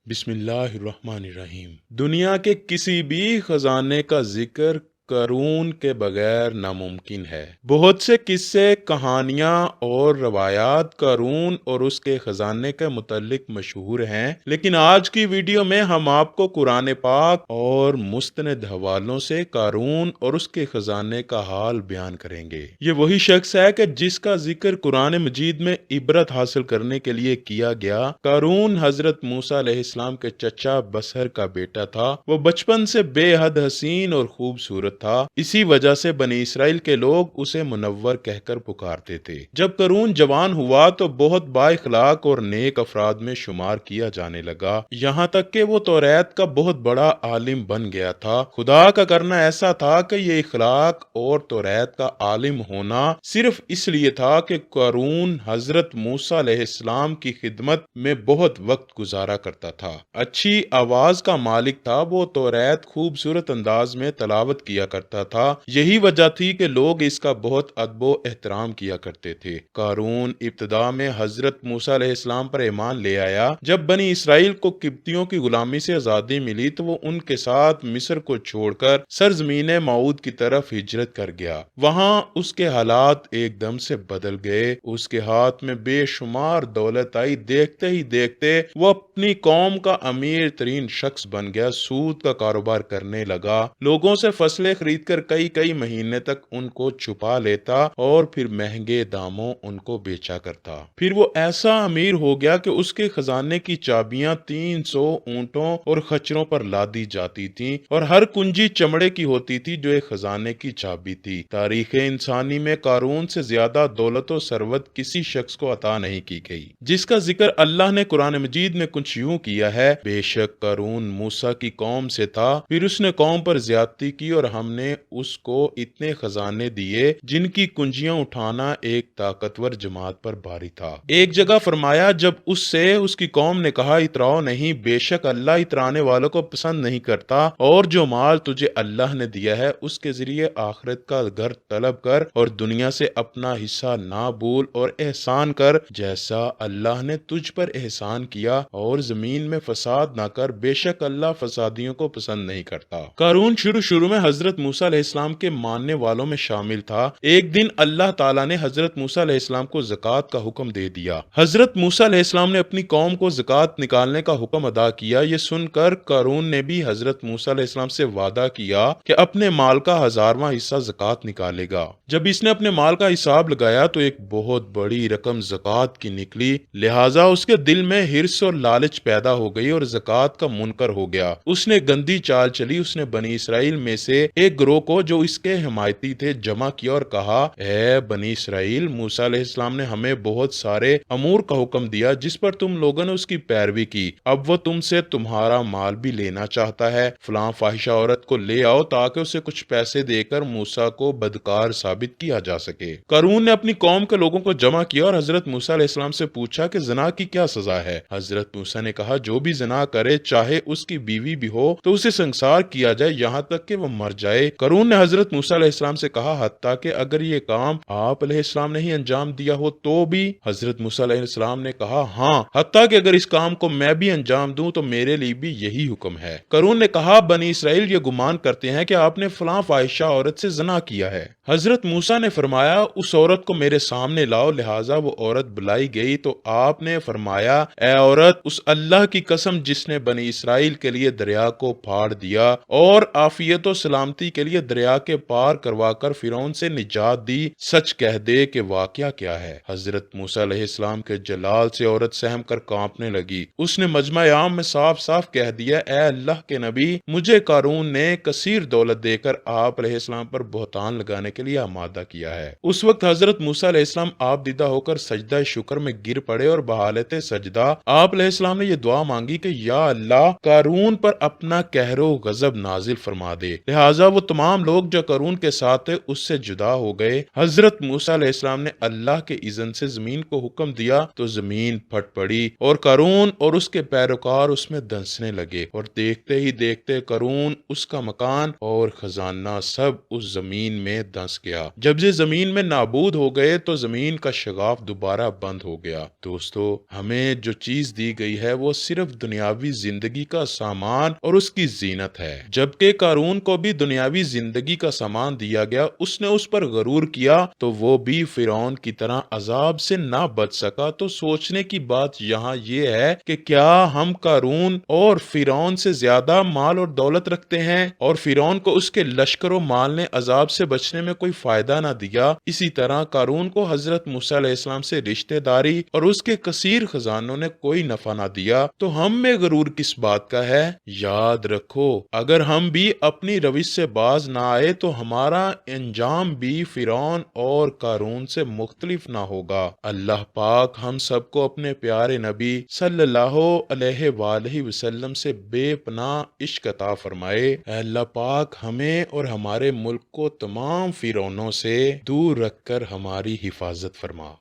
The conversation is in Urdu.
بسم اللہ الرحمن الرحیم۔ دنیا کے کسی بھی خزانے کا ذکر قارون کے بغیر ناممکن ہے۔ بہت سے قصے، کہانیاں اور روایات قارون اور اس کے خزانے کے متعلق مشہور ہیں، لیکن آج کی ویڈیو میں ہم آپ کو قرآن پاک اور مستند حوالوں سے قارون اور اس کے خزانے کا حال بیان کریں گے۔ یہ وہی شخص ہے کہ جس کا ذکر قرآن مجید میں عبرت حاصل کرنے کے لیے کیا گیا۔ قارون حضرت موسیٰ علیہ السلام کے چچا بصر کا بیٹا تھا۔ وہ بچپن سے بے حد حسین اور خوبصورت تھا، اسی وجہ سے بنی اسرائیل کے لوگ اسے منور کہہ کر پکارتے تھے۔ جب قارون جوان ہوا تو بہت با اخلاق اور نیک افراد میں شمار کیا جانے لگا، یہاں تک کہ وہ توریت کا بہت بڑا عالم بن گیا تھا۔ خدا کا کرنا ایسا تھا کہ یہ اخلاق اور توریت کا عالم ہونا صرف اس لیے تھا کہ قارون حضرت موسیٰ علیہ السلام کی خدمت میں بہت وقت گزارا کرتا تھا، اچھی آواز کا مالک تھا، وہ توریت خوبصورت انداز میں تلاوت کیا کرتا تھا، یہی وجہ تھی کہ لوگ اس کا بہت ادب و احترام کیا کرتے تھے۔ قارون ابتدا میں حضرت موسیٰ علیہ السلام پر ایمان لے آیا۔ جب بنی اسرائیل کو قبطیوں کی غلامی سے آزادی ملی تو وہ ان کے ساتھ مصر کو چھوڑ کر سرزمین موعود کی طرف ہجرت کر گیا۔ وہاں اس کے حالات ایک دم سے بدل گئے، اس کے ہاتھ میں بے شمار دولت آئی، دیکھتے ہی دیکھتے وہ اپنی قوم کا امیر ترین شخص بن گیا، سود کا کاروبار کرنے لگا، لوگوں سے فصلیں خرید کر کئی مہینے تک ان کو چھپا لیتا اور پھر مہنگے داموں ان کو بیچا کرتا۔ پھر وہ ایسا امیر ہو گیا کہ اس کے خزانے کی چابیاں 300 اونٹوں اور خچروں پر لادی جاتی تھیں اور ہر کنجی چمڑے کی ہوتی تھی جو ایک خزانے کی چابی تھی۔ تاریخ انسانی میں قارون سے زیادہ دولت و ثروت کسی شخص کو عطا نہیں کی گئی، جس کا ذکر اللہ نے قرآن مجید میں کچھ یوں کیا ہے: بے شک قارون موسیٰ کی قوم سے تھا، پھر اس نے قوم پر زیادتی کی اور ہم نے اس کو اتنے خزانے دیے جن کی کنجیاں اٹھانا ایک طاقتور جماعت پر بھاری تھا۔ ایک جگہ فرمایا، جب اس سے اس کی قوم نے کہا اتراؤ نہیں، بے شک اللہ اترانے والوں کو پسند نہیں کرتا، اور جو مال تجھے اللہ نے دیا ہے اس کے ذریعے آخرت کا گھر طلب کر اور دنیا سے اپنا حصہ نہ بھول اور احسان کر جیسا اللہ نے تجھ پر احسان کیا، اور زمین میں فساد نہ کر، بے شک اللہ فسادیوں کو پسند نہیں کرتا۔ قارون شروع میں حضرت موسیٰ علیہ السلام کے ماننے والوں میں شامل تھا۔ ایک دن اللہ تعالیٰ نے حضرت موسیٰ علیہ السلام کو زکوٰۃ کا حکم دے دیا۔ حضرت موسیٰ علیہ السلام نے اپنی قوم کو زکوٰۃ نکالنے کا حکم ادا کیا۔ یہ سن کر قارون نے بھی حضرت موسیٰ علیہ السلام سے وعدہ کیا کہ اپنے مال کا 1000واں حصہ زکوٰۃ نکالے گا۔ جب اس نے اپنے مال کا حساب لگایا تو ایک بہت بڑی رقم زکوٰۃ کی نکلی، لہٰذا اس کے دل میں حرص اور لالچ پیدا ہو گئی اور زکوٰۃ کا منکر ہو گیا۔ اس نے گندی چال چلی، اس نے بنی اسرائیل میں سے ایک گروہ کو جو اس کے حمایتی تھے جمع کیا اور کہا: اے بنی اسرائیل، موسیٰ علیہ السلام نے ہمیں بہت سارے امور کا حکم دیا جس پر تم لوگوں نے اس کی پیروی کی، اب وہ تم سے تمہارا مال بھی لینا چاہتا ہے، فلاں فاحشہ عورت کو لے آؤ تاکہ اسے کچھ پیسے دے کر موسیٰ کو بدکار ثابت کیا جا سکے۔ قارون نے اپنی قوم کے لوگوں کو جمع کیا اور حضرت موسیٰ علیہ السلام سے پوچھا کہ زنا کی کیا سزا ہے؟ حضرت موسیٰ نے کہا: جو بھی زنا کرے چاہے اس کی بیوی بھی ہو تو اسے سنسار کیا جائے یہاں تک کہ وہ مر جائے۔ قارون نے حضرت موسیٰ علیہ السلام سے کہا: حتیٰ کہ اگر یہ کام آپ علیہ السلام نے ہی انجام دیا ہو تو بھی؟ حضرت موسیٰ علیہ السلام نے کہا: ہاں، حتیٰ کہ اگر اس کام کو میں بھی انجام دوں تو میرے لیے بھی یہی حکم ہے۔ قارون نے کہا: بنی اسرائیل یہ گمان کرتے ہیں کہ آپ نے فلاں فاحشہ عورت سے زنا کیا ہے۔ حضرت موسیٰ نے فرمایا: اس عورت کو میرے سامنے لاؤ، لہٰذا وہ عورت بلائی گئی تو آپ نے فرمایا: اے عورت، اس اللہ کی قسم جس نے بنی اسرائیل کے لیے دریا کو پھاڑ دیا اور عافیت و سلامتی کے لیے دریا کے پار کروا کر فرعون سے نجات دی، سچ کہہ دے کہ واقعہ کیا ہے۔ حضرت موسیٰ علیہ السلام کے جلال سے عورت سہم کر کانپنے لگی۔ اس نے مجمع عام میں صاف صاف کہہ دیا: اے اللہ کے نبی، مجھے قارون نے کثیر دولت دے کر آپ علیہ السلام پر بہتان لگانے کے لیے آمادہ کیا ہے۔ اس وقت حضرت موسیٰ علیہ السلام آپ دیدہ ہو کر سجدہ شکر میں گر پڑے اور بحالت سجدہ آپ علیہ السلام نے یہ دعا مانگی کہ یا اللہ، قارون پر اپنا قہر و غضب نازل فرما دے، لہٰذا لہٰذا وہ تمام لوگ جو قارون کے ساتھ تھے اس سے جدا ہو گئے۔ حضرت موسیٰ علیہ السلام نے اللہ کے اذن سے زمین کو حکم دیا تو زمین پھٹ پڑی اور قارون اور اس کے پیروکار اس میں دھنسنے لگے، اور دیکھتے ہی دیکھتے قارون، اس کا مکان اور خزانہ سب اس زمین میں دھنس گیا۔ جب یہ زمین میں نابود ہو گئے تو زمین کا شگاف دوبارہ بند ہو گیا۔ دوستو، ہمیں جو چیز دی گئی ہے وہ صرف دنیاوی زندگی کا سامان اور اس کی زینت ہے، جبکہ قارون کو بھی دنیاوی زندگی کا سامان دیا گیا، اس نے اس پر غرور کیا تو وہ بھی فرعون کی طرح عذاب سے نہ بچ سکا۔ تو سوچنے کی بات یہاں یہ ہے کہ کیا ہم قارون اور فرعون سے زیادہ مال اور دولت رکھتے ہیں، اور فرعون کو اس کے لشکر و مال نے عذاب سے بچنے میں کوئی فائدہ نہ دیا، اسی طرح قارون کو حضرت موسیٰ علیہ السلام سے رشتہ داری اور اس کے کثیر خزانوں نے کوئی نفع نہ دیا، تو ہم میں غرور کس بات کا ہے؟ یاد رکھو، اگر ہم بھی اپنی روش سے باز نہ آئے تو ہمارا انجام بھی فرعون اور قارون سے مختلف نہ ہوگا۔ اللہ پاک ہم سب کو اپنے پیارے نبی صلی اللہ علیہ وآلہ وسلم سے بے پناہ عشق عطا فرمائے۔ اے اللہ پاک ہمیں اور ہمارے ملک کو تمام فرعونوں سے دور رکھ کر ہماری حفاظت فرما۔